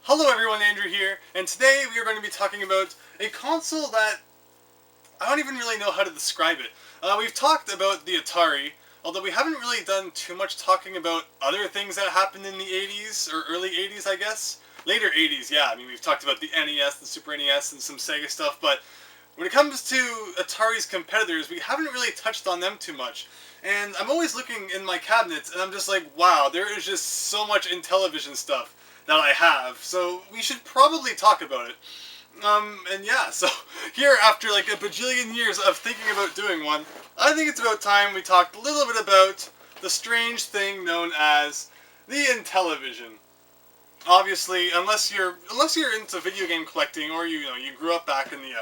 Hello everyone, Andrew here, and today we are going to be talking about a console that I don't even really know how to describe it. We've talked about the Atari, although we haven't really done too much talking about other things that happened in the 80s, or early 80s I guess. Later 80s, yeah, I mean we've talked about the NES, the Super NES, and some Sega stuff, but when it comes to Atari's competitors, we haven't really touched on them too much. And I'm always looking in my cabinets, and I'm just like, wow, there is just so much Intellivision stuff that I have, so we should probably talk about it. And yeah, so here, after like a bajillion years of thinking about doing one, I think it's about time we talked a little bit about the strange thing known as the Intellivision. Obviously, unless you're into video game collecting, or you grew up back in the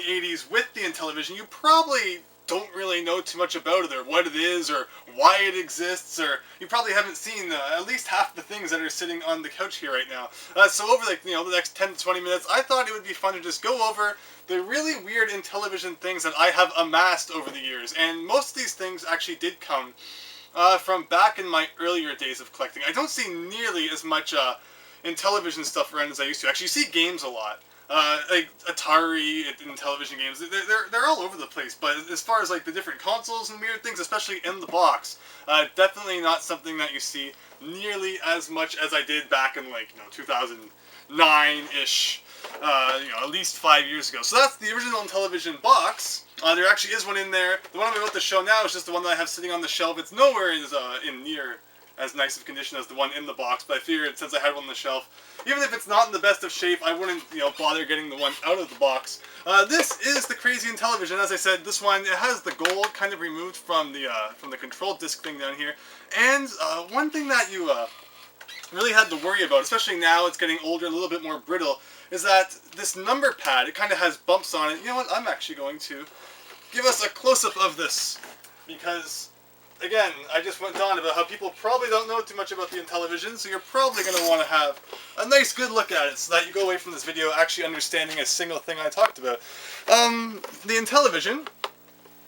80s with the Intellivision, you probably don't really know too much about it, or what it is, or why it exists, or you probably haven't seen at least half the things that are sitting on the couch here right now. So over the next 10 to 20 minutes, I thought it would be fun to just go over the really weird Intellivision things that I have amassed over the years. And most of these things actually did come from back in my earlier days of collecting. I don't see nearly as much Intellivision stuff around as I used to. Actually, you see games a lot. Like Atari and television games, they're all over the place. But as far as like the different consoles and weird things, especially in the box, definitely not something that you see nearly as much as I did back in 2009-ish. At least 5 years ago. So that's the original Intellivision box. There actually is one in there. The one I'm about to show now is just the one that I have sitting on the shelf. It's nowhere in near as nice of condition as the one in the box, but I figured since I had one on the shelf, even if it's not in the best of shape, I wouldn't, bother getting the one out of the box. This is the crazy Intellivision. As I said, this one, it has the gold kind of removed from the control disc thing down here. And one thing that you really had to worry about, especially now it's getting older and a little bit more brittle, is that this number pad, it kind of has bumps on it. You know what, I'm actually going to give us a close-up of this, because again, I just went on about how people probably don't know too much about the Intellivision, so you're probably going to want to have a nice good look at it so that you go away from this video actually understanding a single thing I talked about. The Intellivision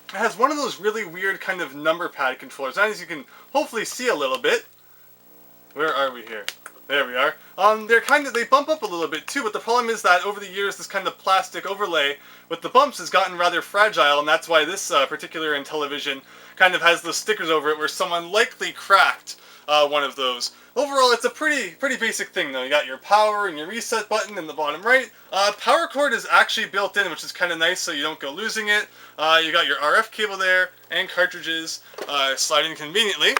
has one of those really weird kind of number pad controllers, and as you can hopefully see a little bit. Where are we here? There we are. They bump up a little bit too, but the problem is that over the years this kind of plastic overlay with the bumps has gotten rather fragile, and that's why this particular Intellivision kind of has those stickers over it where someone likely cracked one of those. Overall, it's a pretty basic thing though. You got your power and your reset button in the bottom right. Power cord is actually built in, which is kind of nice so you don't go losing it. You got your RF cable there, and cartridges sliding conveniently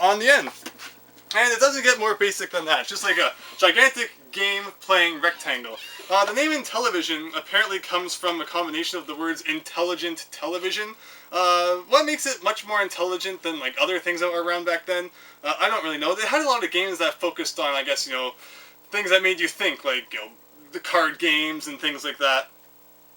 on the end. And it doesn't get more basic than that. It's just like a gigantic game-playing rectangle. The name Intellivision apparently comes from a combination of the words intelligent television. What makes it much more intelligent than like other things that were around back then? I don't really know. They had a lot of games that focused on, I guess, things that made you think, like, the card games and things like that.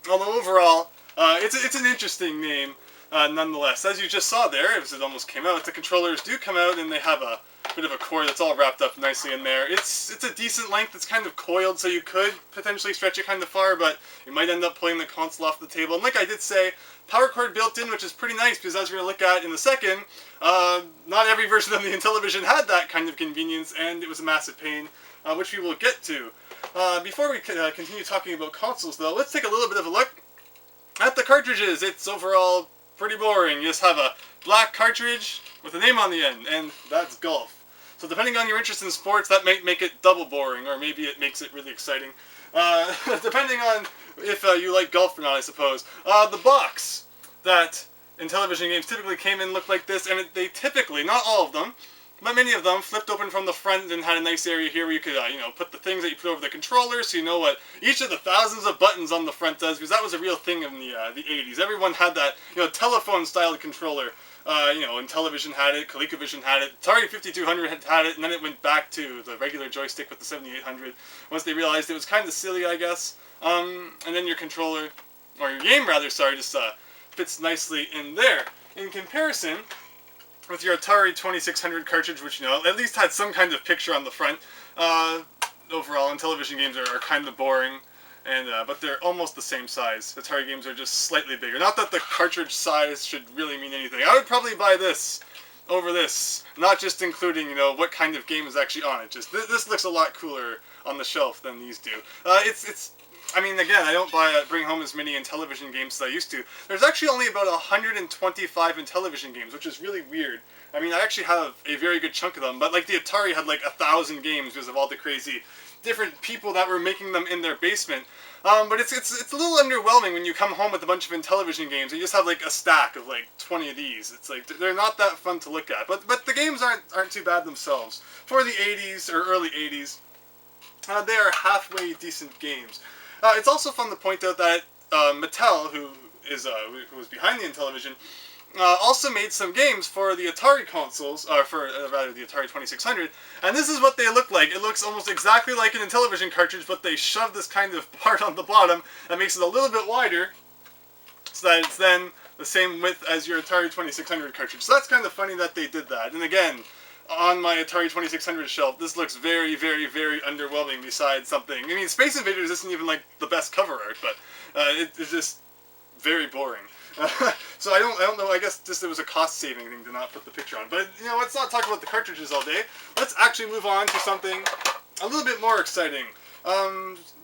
Although overall, it's an interesting name, nonetheless. As you just saw there, as it almost came out, the controllers do come out and they have a bit of a cord that's all wrapped up nicely in there. It's a decent length. It's kind of coiled, so you could potentially stretch it kind of far, but you might end up pulling the console off the table. And like I did say, power cord built in, which is pretty nice, because as we're going to look at in a second, not every version of the Intellivision had that kind of convenience, and it was a massive pain, which we will get to. Before we continue talking about consoles, though, let's take a little bit of a look at the cartridges. It's overall pretty boring. You just have a black cartridge with a name on the end, and that's golf. So depending on your interest in sports, that might make it double boring, or maybe it makes it really exciting. Depending on if you like golf or not, I suppose. The box that Intellivision games typically came in looked like this, and they typically, not all of them, but many of them, flipped open from the front and had a nice area here where you could, put the things that you put over the controller, so you know what each of the thousands of buttons on the front does, because that was a real thing in the 80s. Everyone had that, telephone-styled controller. Intellivision had it, ColecoVision had it, Atari 5200 had it, and then it went back to the regular joystick with the 7800 once they realized it was kind of silly, I guess. And then your controller, or your game rather, just fits nicely in there. In comparison with your Atari 2600 cartridge, which, at least had some kind of picture on the front, overall, Intellivision games are kind of boring. But they're almost the same size. Atari games are just slightly bigger. Not that the cartridge size should really mean anything. I would probably buy this over this, not just including, you know, what kind of game is actually on it. Just this looks a lot cooler on the shelf than these do. I mean, again, I don't bring home as many Intellivision games as I used to. There's actually only about 125 Intellivision games, which is really weird. I mean, I actually have a very good chunk of them, but like the Atari had like 1,000 games because of all the crazy different people that were making them in their basement. But it's a little underwhelming when you come home with a bunch of Intellivision games and you just have like a stack of like 20 of these. It's like they're not that fun to look at. But the games aren't too bad themselves. For the 80s or early 80s, they are halfway decent games. It's also fun to point out that Mattel, who was behind the Intellivision, also made some games for the Atari consoles, or rather the Atari 2600, and this is what they look like. It looks almost exactly like an Intellivision cartridge, but they shove this kind of part on the bottom that makes it a little bit wider, so that it's then the same width as your Atari 2600 cartridge. So that's kind of funny that they did that. And again, on my Atari 2600 shelf, this looks very, very, very underwhelming besides something. I mean, Space Invaders isn't even like the best cover art, but it's just very boring. So I don't know, I guess just it was a cost-saving thing to not put the picture on. But, you know, let's not talk about the cartridges all day. Let's actually move on to something a little bit more exciting.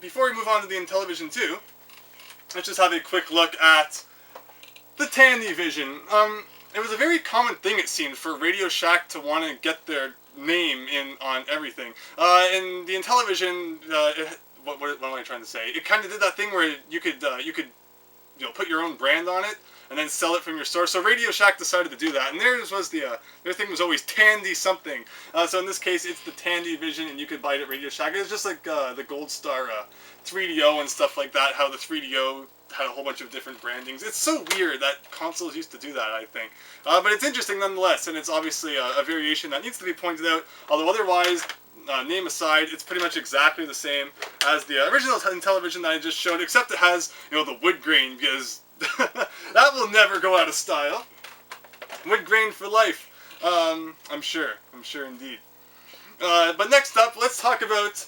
Before we move on to the Intellivision II, let's just have a quick look at the Tandyvision. It was a very common thing, it seemed, for Radio Shack to want to get their name in on everything. In the Intellivision, what am I trying to say? It kind of did that thing where you could you know, put your own brand on it and then sell it from your store. So Radio Shack decided to do that, and theirs was their thing was always Tandy something. So in this case, it's the Tandyvision, and you could buy it at Radio Shack. It's just like the Gold Star 3DO and stuff like that. How the 3DO had a whole bunch of different brandings. It's so weird that consoles used to do that, I think. But it's interesting nonetheless, and it's obviously a variation that needs to be pointed out. Although otherwise, name aside, it's pretty much exactly the same as the original Intellivision that I just showed, except it has, you know, the wood grain, because that will never go out of style. Wood grain for life, I'm sure indeed. But next up, let's talk about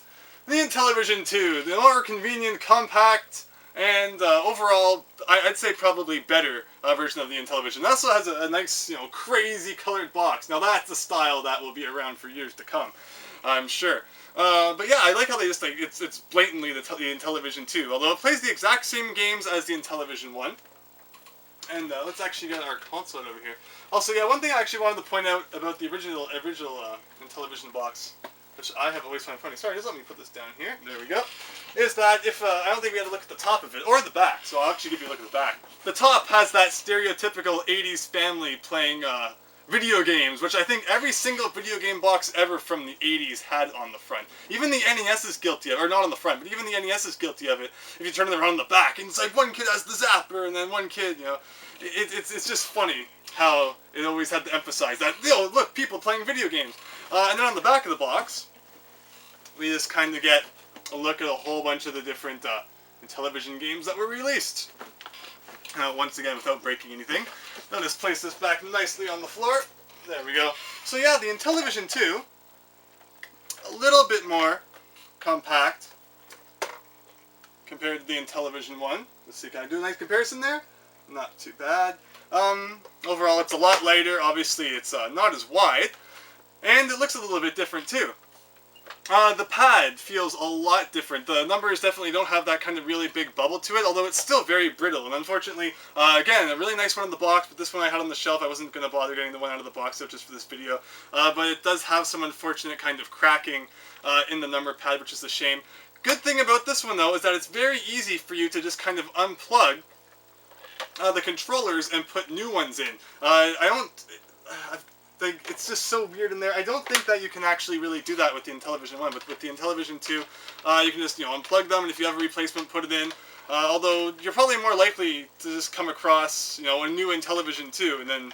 the Intellivision II, the more convenient, compact, and overall, I'd say probably better version of the Intellivision. It also has a nice, you know, crazy colored box. Now that's a style that will be around for years to come, I'm sure. But yeah, I like how they just, like, it's blatantly the Intellivision II, although it plays the exact same games as the Intellivision 1. And let's actually get our console over here. Also, yeah, one thing I actually wanted to point out about the original Intellivision box, which I have always found funny. Sorry, just let me put this down here. There we go. Is that if, I don't think we had to look at the top of it, or the back, so I'll actually give you a look at the back. The top has that stereotypical 80s family playing video games, which I think every single video game box ever from the 80s had on the front. Even the NES is guilty of it, or not on the front, but even the NES is guilty of it if you turn it around the back. And it's like one kid has the zapper, and then one kid, you know, it's just funny how it always had to emphasize that, you know, look, people playing video games. And then on the back of the box, we just kind of get a look at a whole bunch of the different Intellivision games that were released. Once again, without breaking anything. Now just place this back nicely on the floor. There we go. So yeah, the Intellivision II, a little bit more compact compared to the Intellivision 1. Let's see, can I do a nice comparison there? Not too bad. Overall, it's a lot lighter. Obviously, it's not as wide. And it looks a little bit different too. The pad feels a lot different. The numbers definitely don't have that kind of really big bubble to it, although it's still very brittle. And unfortunately, again, a really nice one in the box, but this one I had on the shelf. I wasn't going to bother getting the one out of the box just for this video. But it does have some unfortunate kind of cracking in the number pad, which is a shame. Good thing about this one, though, is that it's very easy for you to just kind of unplug the controllers and put new ones in. It's just so weird in there. I don't think that you can actually really do that with the Intellivision 1, but with the Intellivision 2, you can just, you know, unplug them, and if you have a replacement, put it in. Although, you're probably more likely to just come across, you know, a new Intellivision 2, and then,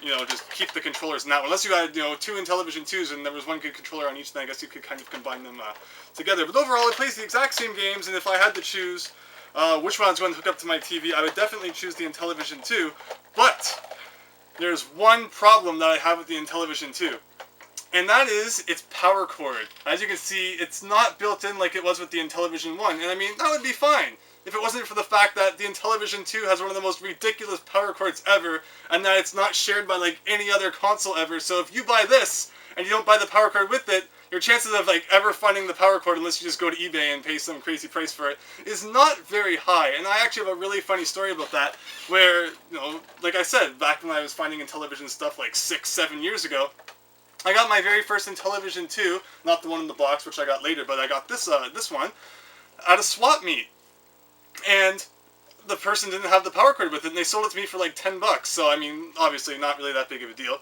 you know, just keep the controllers in that one. Unless you had, you know, two Intellivision 2s, and there was one good controller on each, then I guess you could kind of combine them together. But overall, it plays the exact same games, and if I had to choose which one I was going to hook up to my TV, I would definitely choose the Intellivision 2, but there's one problem that I have with the Intellivision 2. and that is its power cord. As you can see, it's not built in like it was with the Intellivision 1, and I mean, that would be fine if it wasn't for the fact that the Intellivision II has one of the most ridiculous power cords ever, and that it's not shared by like any other console ever. So if you buy this and you don't buy the power cord with it, your chances of like ever finding the power cord, unless you just go to eBay and pay some crazy price for it, is not very high. And I actually have a really funny story about that, where, you know, like I said, back when I was finding Intellivision stuff like 6-7 years ago, I got my very first Intellivision II, not the one in the box, which I got later, but I got this one at a swap meet. And the person didn't have the power cord with it, and they sold it to me for like $10. So, I mean, obviously not really that big of a deal.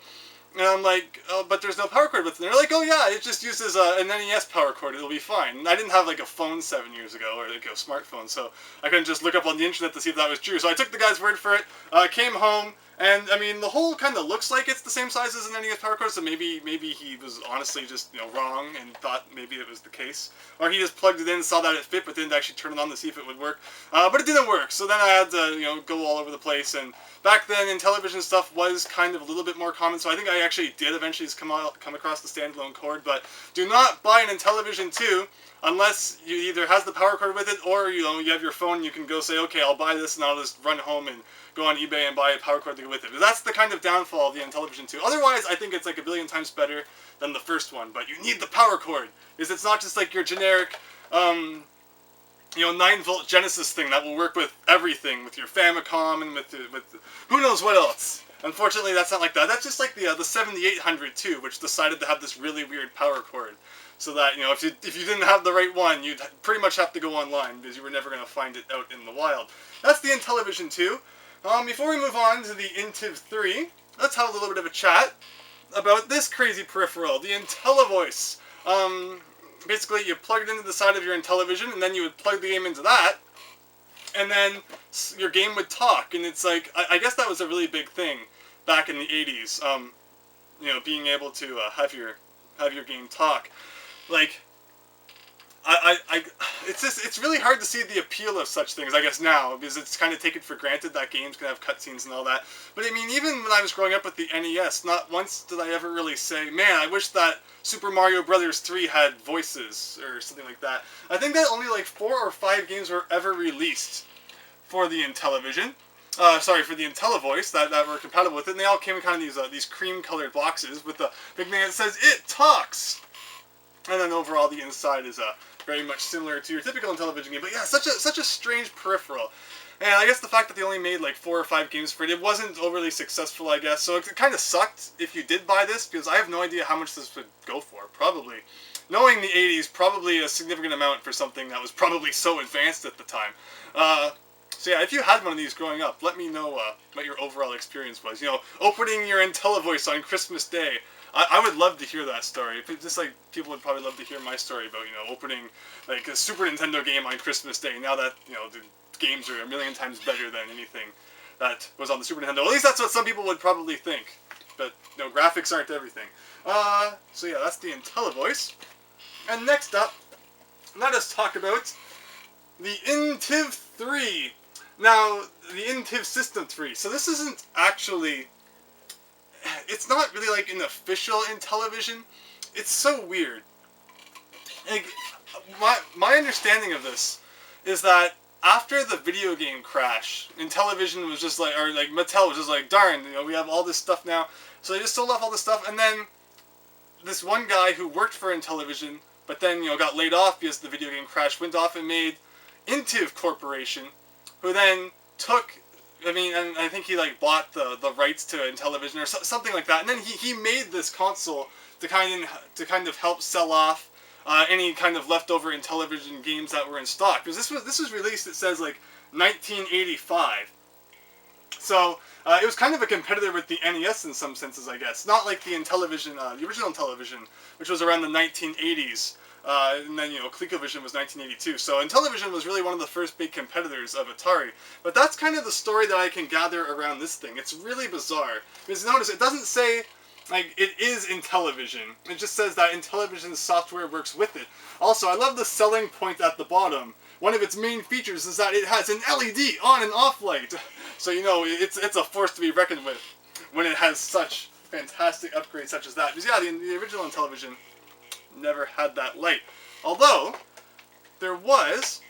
And I'm like, oh, but there's no power cord with it. And they're like, oh yeah, it just uses an NES power cord, it'll be fine. And I didn't have like a phone 7 years ago, or like a smartphone, so I couldn't just look up on the internet to see if that was true. So I took the guy's word for it, came home, and I mean, the hole kind of looks like it's the same size as an NES power cord, so maybe he was honestly just, you know, wrong and thought maybe it was the case. Or he just plugged it in, saw that it fit, but didn't actually turn it on to see if it would work. But it didn't work, so then I had to, you know, go all over the place. And back then, Intellivision stuff was kind of a little bit more common, so I think I actually did eventually come across the standalone cord. But do not buy an Intellivision 2 unless you either has the power cord with it, or, you know, you have your phone and you can go say, okay, I'll buy this, and I'll just run home and go on eBay and buy a power cord to go with it. But that's the kind of downfall of the Intellivision 2. Otherwise, I think it's like a billion times better than the first one. But you need the power cord, because it's not just like your generic, you know, 9-volt Genesis thing that will work with everything, with your Famicom and with who knows what else. Unfortunately, that's not like that. That's just like the 7800 too, which decided to have this really weird power cord. So that, you know, if you didn't have the right one, you'd pretty much have to go online, because you were never going to find it out in the wild. That's the Intellivision 2. Before we move on to the INTV III, let's have a little bit of a chat about this crazy peripheral, the Intellimouse. Basically, you plug it into the side of your Intellivision, and then you would plug the game into that, and then your game would talk. And it's like, I guess that was a really big thing back in the 80s, you know, being able to have your game talk. Like, it's really hard to see the appeal of such things, I guess, now, because it's kind of taken for granted that games can have cutscenes and all that. But I mean, even when I was growing up with the NES, not once did I ever really say, man, I wish that Super Mario Bros. 3 had voices, or something like that. I think that only like 4 or 5 games were ever released for the Intellivision. For the Intellivoice that were compatible with it, and they all came in kind of these cream-colored boxes with the big thing that says, "It talks!" And then overall, the inside is very much similar to your typical Intellivision game. But yeah, such a strange peripheral. And I guess the fact that they only made like 4 or 5 games for it, it wasn't overly successful, I guess. So it kind of sucked if you did buy this, because I have no idea how much this would go for. Probably, knowing the 80s, probably a significant amount for something that was probably so advanced at the time. So yeah, if you had one of these growing up, let me know what your overall experience was. You know, opening your Intellivoice on Christmas Day. I would love to hear that story. Just like people would probably love to hear my story about, you know, opening like a Super Nintendo game on Christmas Day. Now that, you know, the games are a million times better than anything that was on the Super Nintendo. At least that's what some people would probably think. But, you know, graphics aren't everything. So yeah, that's the Intellivoice. And next up, let us talk about the INTV III. Now, the INTV System III. So this isn't actually... It's not really like an official Intellivision. It's so weird. Like, my understanding of this is that after the video game crash, Intellivision was just like, or like Mattel was just like, darn, you know, we have all this stuff now. So they just sold off all this stuff, and then this one guy who worked for Intellivision, but then, you know, got laid off because the video game crash, went off and made INTV Corporation, who then took... I mean, and I think he like bought the rights to Intellivision or something like that, and then he made this console to kind of help sell off any kind of leftover Intellivision games that were in stock, because this was released, it says like 1985, so it was kind of a competitor with the NES in some senses, I guess. Not like the Intellivision, the original Intellivision, which was around the 1980s. And then, you know, ColecoVision was 1982. So Intellivision was really one of the first big competitors of Atari. But that's kind of the story that I can gather around this thing. It's really bizarre. Because notice, it doesn't say, like, it is Intellivision. It just says that Intellivision's software works with it. Also, I love the selling point at the bottom. One of its main features is that it has an LED on and off light. So, you know, it's a force to be reckoned with when it has such fantastic upgrades such as that. Because yeah, the original Intellivision never had that light. Although, there was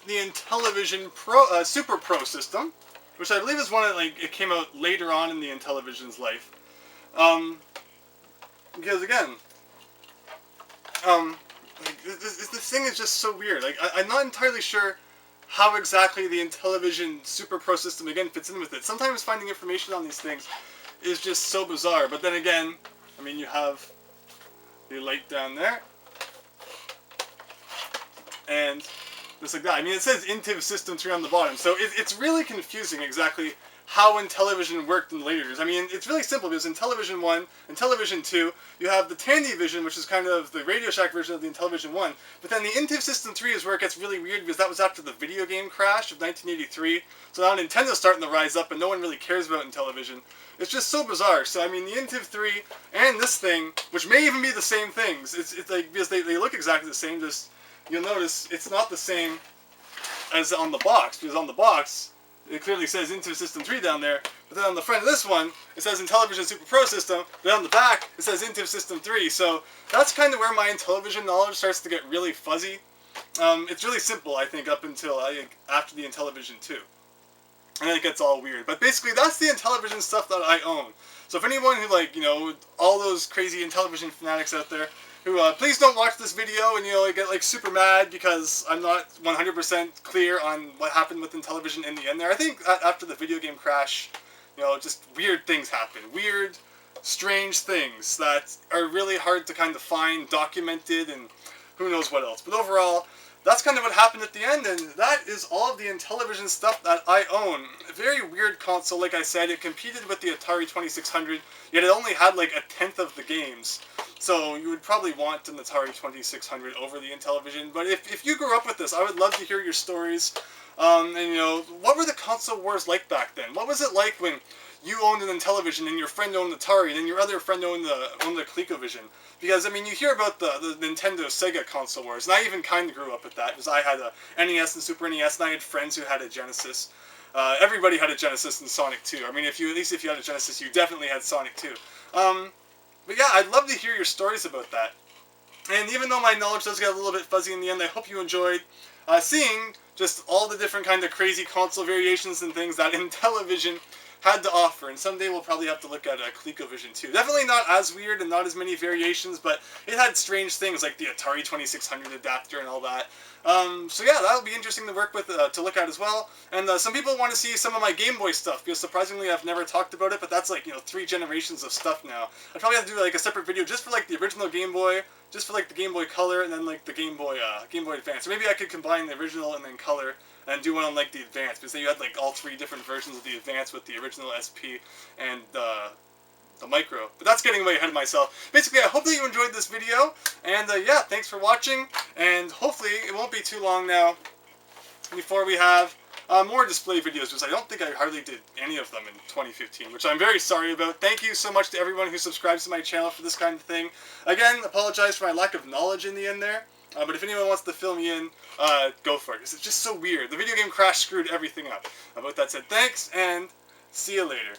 the Intellivision Pro, Super Pro system, which I believe is one that, like, it came out later on in the Intellivision's life. Because again, like, this thing is just so weird. Like, I'm not entirely sure how exactly the Intellivision Super Pro system, again, fits in with it. Sometimes finding information on these things is just so bizarre. But then again, I mean, you have the light down there. And just like that. I mean, it says INTV System III on the bottom. So it's really confusing exactly how Intellivision worked in later years. I mean, it's really simple because in Intellivision 1, Intellivision 2, you have the Tandyvision, which is kind of the Radio Shack version of the Intellivision 1. But then the INTV System 3 is where it gets really weird because that was after the video game crash of 1983. So now Nintendo's starting to rise up and no one really cares about Intellivision. It's just so bizarre. So, I mean, the INTV 3 and this thing, which may even be the same things, it's like, because they look exactly the same, just, you'll notice it's not the same as on the box, because on the box, it clearly says INTV System 3 down there, but then on the front of this one, it says Intellivision Super Pro System, but on the back, it says INTV System 3, so that's kind of where my Intellivision knowledge starts to get really fuzzy. It's really simple, I think, up until after the Intellivision II. And then it gets all weird. But basically, that's the Intellivision stuff that I own. So if anyone who, like, you know, all those crazy Intellivision fanatics out there, who, please don't watch this video and, you know, get, like, super mad because I'm not 100% clear on what happened with Intellivision in the end there. I think after the video game crash, you know, just weird things happen. Weird, strange things that are really hard to kind of find documented and who knows what else. But overall, that's kind of what happened at the end, and that is all of the Intellivision stuff that I own. A very weird console, like I said. It competed with the Atari 2600, yet it only had like 1/10 of the games. So you would probably want an Atari 2600 over the Intellivision. But if you grew up with this, I would love to hear your stories. And, you know, what were the console wars like back then? What was it like when you owned an Intellivision and your friend owned Atari and then your other friend owned the ColecoVision? Because, I mean, you hear about the Nintendo Sega console wars, and I even kind of grew up with that, because I had a NES and Super NES, and I had friends who had a Genesis. Everybody had a Genesis and Sonic 2. I mean, at least if you had a Genesis, you definitely had Sonic 2. But yeah, I'd love to hear your stories about that. And even though my knowledge does get a little bit fuzzy in the end, I hope you enjoyed seeing just all the different kind of crazy console variations and things that Intellivision had to offer, and someday we'll probably have to look at ColecoVision 2. Definitely not as weird and not as many variations, but it had strange things like the Atari 2600 adapter and all that. So yeah, that'll be interesting to work with, to look at as well. And some people want to see some of my Game Boy stuff, because surprisingly I've never talked about it, but that's like, you know, 3 generations of stuff now. I'd probably have to do like a separate video just for like the original Game Boy, just for like the Game Boy Color, and then like the Game Boy Advance. Or maybe I could combine the original and then Color, and do one on like the Advance, because then you had like all 3 different versions of the Advance with the original SP and the Micro. But that's getting way ahead of myself. Basically, I hope that you enjoyed this video, and yeah, thanks for watching, and hopefully it won't be too long now before we have more display videos, because I don't think I hardly did any of them in 2015, which I'm very sorry about. Thank you so much to everyone who subscribes to my channel for this kind of thing. Again, apologize for my lack of knowledge in the end there. But if anyone wants to fill me in, go for it. It's just so weird. The video game crash screwed everything up. With that said, thanks, and see you later.